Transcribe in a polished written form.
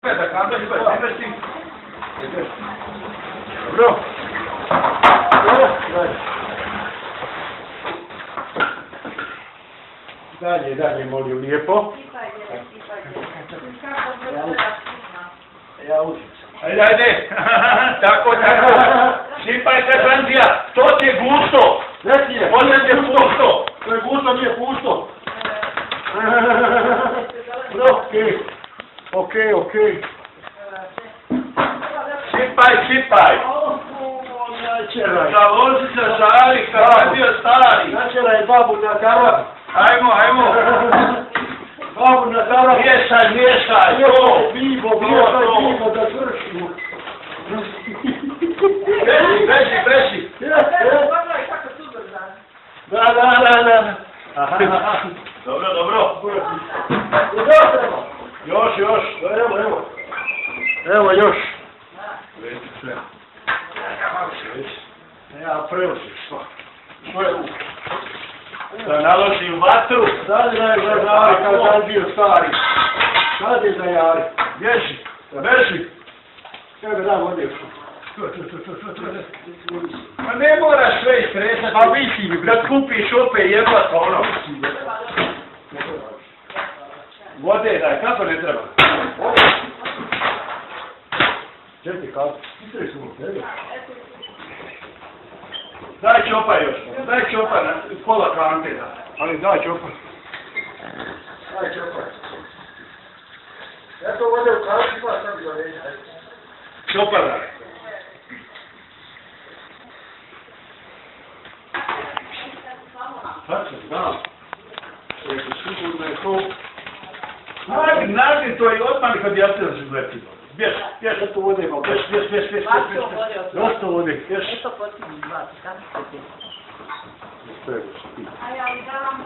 Da kada se baci, dobro. Dalje, molim lijepo. Ja učim. Ajde, tako. Sipaj se, Francija, to ti je gusto. Možete je pusto. To je gusto, nije pusto. Okej. Sipaj. Založi se, žari, kada je bio stari. Načeraj babu na karab. Ajmo. Babu na karab. Miješaj, to. Pivo da svršimo. Beži. Da. Dobro. Još. Evo još. Ja preušim svoje ruke. Da naložim vatru. Sad je zajavi kad sam bio stari. Sad je zajavi. Beži. Tebe dam odjeću. Ma ne moraš sve istresati. Pa visi mi, da kupiš opet jeblat ono. Vode daj, kako ne treba? Čekaj, kako? Istresu mu tebe. Daj čopa na pola kante da. Ali daj čopa. Ja to vode u kanti, pa sam bi doveđa. Čopa daj. Da. Sigurno je to. Nađi to i odmah kad ja se razgleti. Bješ. Ja to vode imam. Bješ. Dosta vode. Bješ. Eto potim zvati, kako se ti? Sve, A ja li davam